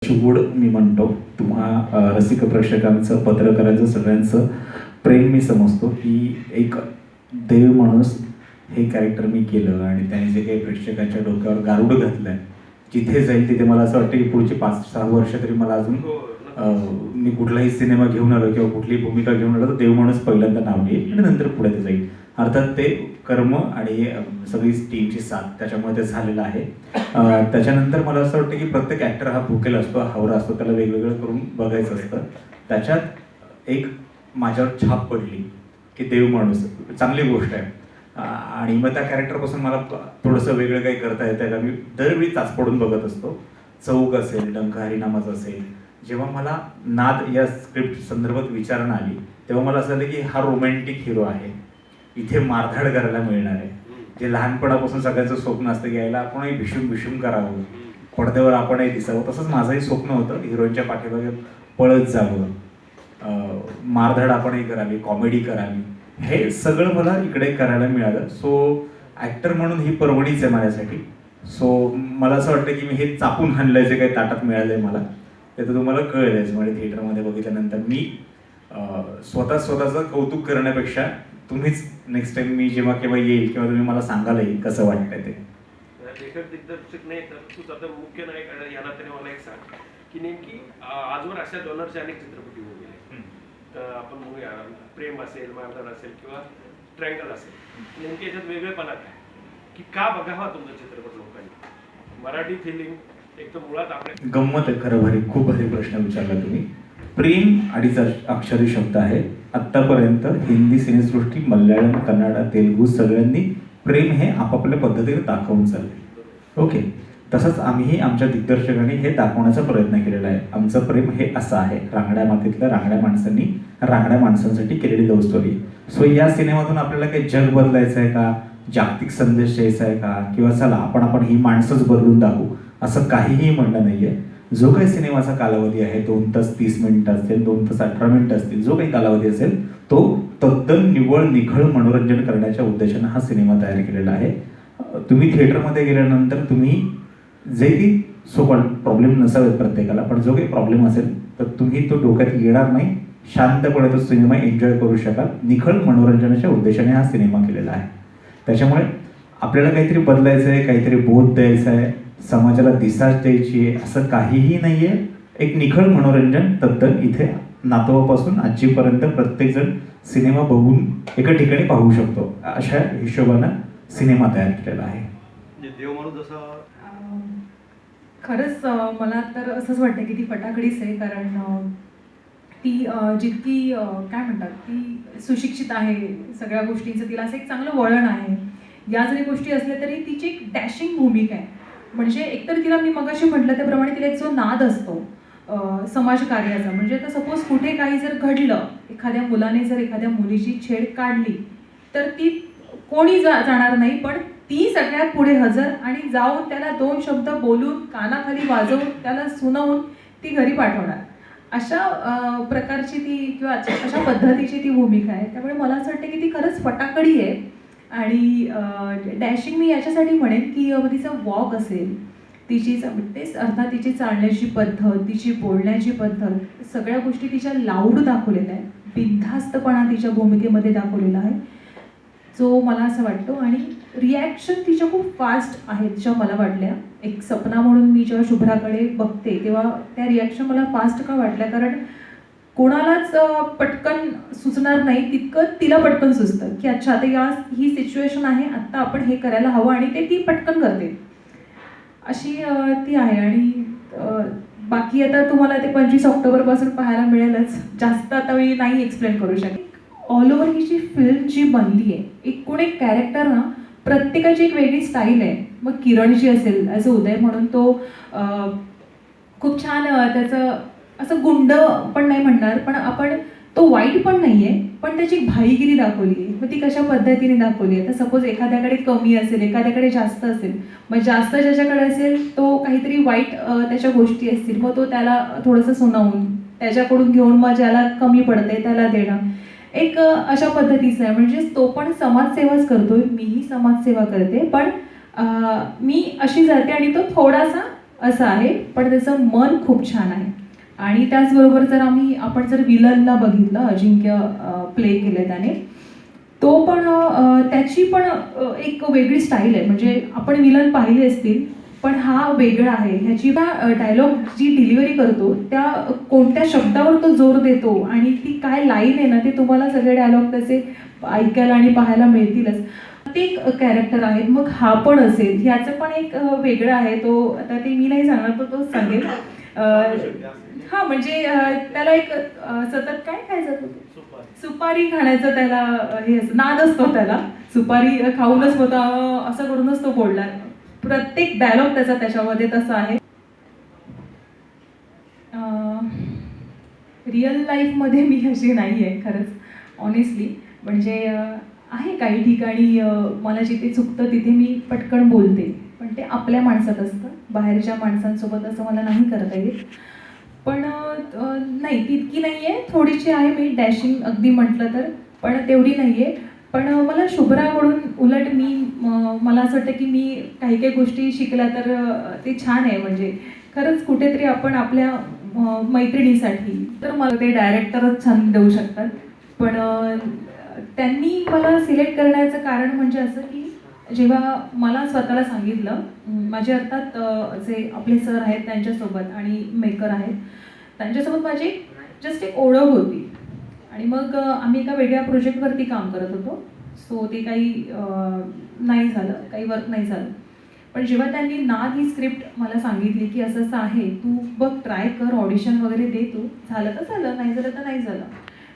शुभोड मी म्हणतो. तुम्हा रसिक प्रेक्षकांचं, पत्रकारांचं, सगळ्यांचं प्रेम मी समजतो की एक देव माणूस हे कॅरेक्टर मी केलं आणि त्याने जे काही प्रेक्षकांच्या डोक्यावर गारुड घातलंय, जिथे जाईल तिथे मला असं वाटतं की पुढची 5-6 वर्ष तरी मला अजून मी कुठलाही सिनेमा घेऊन आलो किंवा कुठलीही भूमिका घेऊन आलो तर देव माणूस पहिल्यांदा नाव येईल आणि नंतर पुढे ते जाईल. अर्थात ते कर्म आणि सगळी टीमची साथ त्याच्यामुळे ते झालेलं आहे. त्याच्यानंतर मला असं वाटतं की प्रत्येक ॲक्टर हा भुकेला असतो, हावरा असतो, त्याला वेगवेगळं करून बघायचं असतं. त्याच्यात एक माझ्यावर छाप पडली की देव माणूस चांगली गोष्ट आहे. आणि मग त्या कॅरेक्टरपासून मला थोडंसं वेगळं काही करता येतं का, मी दरवेळी चाचपडून बघत असतो. चौक असेल, डंक हरिनामाचं असेल, जेव्हा मला नाद या स्क्रिप्ट संदर्भात विचारणा आली तेव्हा मला असं झालं की हा रोमॅन्टिक हिरो आहे, इथे मारधाड करायला मिळणार आहे. जे लहानपणापासून सगळ्यांचं स्वप्न असतं की यायला आपणही भीषूम भीषूम करावं, पडद्यावर आपणही दिसावं, तसंच माझंही स्वप्न होतं हिरोईनच्या पाठीमागे पळत जावं, मारधाड आपणही करावी, कॉमेडी करावी. हे सगळं मला इकडे करायला मिळालं. सो ॲक्टर म्हणून ही पर्वणीच आहे माझ्यासाठी. सो मला असं वाटतं की मी हे चापून हाणलंय जे काही ताटात मिळालं आहे मला, ते तर तुम्हाला कळेलच. म्हणजे थिएटरमध्ये बघितल्यानंतर मी स्वतःचं कौतुक करण्यापेक्षा तुम्हीच नेक्स्ट टाइम मी जेव्हा केव्हा येईल किंवा तुम्ही मला सांगालही कसं वाटतंय ते. लेखक दिग्दर्शक नाही तर तूच आता मुख्य नायक या नात्याने मला एक सांग की नेमकी आजवर अशा डॉलरचे अनेक चित्रपट होऊन गेले. तर आपण बघूया, प्रेम असेल, मारधाड असेल किंवा ट्रँगल असेल, नेमकी याच्यात वेगळेपणा काय की का बघावा तुमचा चित्रपट लोकांनी? मराठी फिलिंग एक तर मुळात आपल्या गंमत आहे. खरं भारी, खूप भारी प्रश्न विचारला तुम्ही. प्रेम अडीच अक्षरी शब्द आहे. आत्तापर्यंत हिंदी सिनेसृष्टी, मल्याळम, कन्नडा, तेलुगू सगळ्यांनी प्रेम हे आपापल्या पद्धतीने दाखवून चालले. ओके, तसंच आम्हीही आमच्या दिग्दर्शकांनी हे दाखवण्याचा प्रयत्न केलेला आहे. आमचं प्रेम हे असं आहे, रांगड्या मातीतल्या रांगड्या माणसांनी रांगड्या माणसांसाठी केलेली लव्ह स्टोरी. सो या सिनेमातून आपल्याला काही जग बदलायचं आहे का, जागतिक संदेश द्यायचा आहे का, किंवा चला आपण ही माणसंच बदलून दाखवू, असं काहीही म्हणणं नाही आहे. जो काही सिनेमाचा कालावधी आहे, 2 तास 30 मिनिटं असतील, 2 तास 18 मिनिटं असतील, जो काही कालावधी असेल तो तद्दन निव्वळ निखळ मनोरंजन करण्याच्या उद्देशानं हा सिनेमा तयार केलेला आहे. तुम्ही थिएटरमध्ये गेल्यानंतर तुम्ही जे की सो कॉल्ड प्रॉब्लेम नसावेत प्रत्येकाला, पण जो काही प्रॉब्लेम असेल तर तुम्ही तो डोक्यात येणार नाही, शांतपणे तो सिनेमा एन्जॉय करू शकाल. निखळ मनोरंजनाच्या उद्देशाने हा सिनेमा केलेला आहे. त्याच्यामुळे आपल्याला काहीतरी बदलायचं आहे, काहीतरी बोध द्यायचा आहे, समाजाला दिसाच द्यायची आहे, असं काहीही नाही आहे. एक निखळ मनोरंजन तद्दन इथे नातवापासून आजीपर्यंत प्रत्येकजण सिनेमा बघून एका ठिकाणी पाहू शकतो, अशा हिशोबानं सिनेमा तयार केलेला आहे. देव माणूस जसा खरंच मला तर असंच वाटतं की ती फटाकडीच आहे. कारण ती जितकी काय म्हणतात, ती सुशिक्षित आहे, सगळ्या गोष्टींचं तिला असं एक चांगलं वळण आहे. या जरी गोष्टी असल्या तरी तिची एक डॅशिंग भूमिका आहे. म्हणजे एकतर तिला, मी मगाशी म्हटलं त्याप्रमाणे, तिला एक जो नाद असतो समाजकार्याचा. म्हणजे आता सपोज कुठे काही जर घडलं, एखाद्या मुलाने जर एखाद्या मुलीची छेड काढली तर ती कोणी जाणार नाही, पण ती सगळ्यात पुढे हजर आणि जाऊन त्याला 2 शब्द बोलून, कानाखाली वाजवून, त्याला सुनावून ती घरी पाठवणार. अशा प्रकारची ती किंवा अशा पद्धतीची ती भूमिका आहे. त्यामुळे मला असं वाटतं की ती खरंच फटाकडी आहे. आणि डॅशिंग मी याच्यासाठी म्हणेन की तिचा वॉक असेल, तिची तेच अर्थात तिची चालण्याची पद्धत, तिची बोलण्याची पद्धत, सगळ्या गोष्टी तिच्या लाऊड दाखवलेल्या आहेत. बिनधास्तपणा तिच्या भूमिकेमध्ये दाखवलेला आहे, जो मला असं वाटतो. आणि रिॲक्शन तिच्या खूप फास्ट आहेत, ज्या मला वाटल्या. एक सपना म्हणून मी जेव्हा शुभ्राकडे बघते तेव्हा त्या रिॲक्शन मला फास्ट का वाटल्या, कारण कोणालाच पटकन सुचणार नाही तितकं तिला पटकन सुचतं की अच्छा आता ही सिच्युएशन आहे, आत्ता आपण हे करायला हवं, आणि ते ती पटकन करते. अशी ती आहे. आणि बाकी आता तुम्हाला ते 25 ऑक्टोबरपासून पाहायला मिळेलच. जास्त आता मी नाही एक्सप्लेन करू शकते. ऑल ओव्हर ही जी फिल्म जी बनली आहे, एकूण एक कॅरेक्टर ना, प्रत्येकाची एक वेगळी स्टाईल आहे. मग किरणची असेल ॲज अ उदय म्हणून, तो खूप छान त्याचं असं गुंड पण नाही म्हणणार, पण आपण तो वाईट पण नाही आहे, पण त्याची भाईगिरी दाखवली आहे. मग ती कशा पद्धतीने दाखवली आहे, तर सपोज एखाद्याकडे कमी असेल, एखाद्याकडे जास्त असेल, मग जास्त ज्याच्याकडे असेल तो काहीतरी वाईट त्याच्या गोष्टी असतील, मग तो त्याला थोडंसं सुनावून त्याच्याकडून घेऊन मग ज्याला कमी पडते त्याला देणं, एक अशा पद्धतीचं आहे. म्हणजे तो पण समाजसेवाच करतोय, मीही समाजसेवा करते, पण मी अशी जाते आणि तो थोडासा असं आहे, पण त्याचं मन खूप छान आहे. आणि त्याचबरोबर जर आपण जर विलनला बघितलं, अजिंक्य प्ले केलं त्याने, तो पण त्याची पण एक वेगळी स्टाईल आहे. म्हणजे आपण विलन पाहिले असतील, पण हा वेगळा आहे. ह्याची डायलॉग जी डिलिव्हरी करतो, त्या कोणत्या शब्दावर तो जोर देतो आणि ती काय लाईन आहे ना, ते तुम्हाला सगळे डायलॉग त्याचे ऐकायला आणि पाहायला मिळतीलच. ते कॅरेक्टर आहेत. मग हा पण असेल, ह्याचं पण एक वेगळं आहे. तो आता ते मी नाही सांगणार, तर तोच सांगेल. हा म्हणजे त्याला एक सतत काय खायचं होतं, सुपारी खाण्याचं त्याला हे असं नाद असतो त्याला. सुपारी खाऊनच होता असं करूनच तो बोलणार. प्रत्येक डायलॉग त्याचा त्याच्यामध्ये तसा आहे. रिअल लाईफमध्ये मी अशी नाही आहे खरंच, ऑनेस्टली. म्हणजे आहे काही ठिकाणी मला जिथे चुकतं तिथे मी पटकन बोलते, पण ते आपल्या माणसात असतं. बाहेरच्या माणसांसोबत असं मला नाही करता येत. पण नाही तितकी नाही आहे, थोडीशी आहे. मी डॅशिंग अगदी म्हटलं तर, पण तेवढी नाही आहे. पण मला शुभ्राकडून उलट मला असं वाटतं की मी काही काही गोष्टी शिकल्या तर ते छान आहे. म्हणजे खरंच कुठेतरी आपण आपल्या मैत्रिणीसाठी तर मला ते डायरेक्टरच छान देऊ शकतात. पण त्यांनी मला सिलेक्ट करण्याचं कारण म्हणजे असं की जेव्हा मला स्वतःला सांगितलं, माझे अर्थात जे आपले सर आहेत त्यांच्यासोबत आणि मेकर आहेत त्यांच्यासोबत माझी जस्ट एक ओळख होती. आणि मग आम्ही एका वेगळ्या प्रोजेक्टवरती काम करत होतो. सो ते काही नाही झालं, काही वर्क नाही झालं. पण जेव्हा त्यांनी नाद ही स्क्रिप्ट मला सांगितली की असं असं आहे, तू बघ, ट्राय कर, ऑडिशन वगैरे दे, तू झालं तर झालं, नाही झालं तर नाही झालं.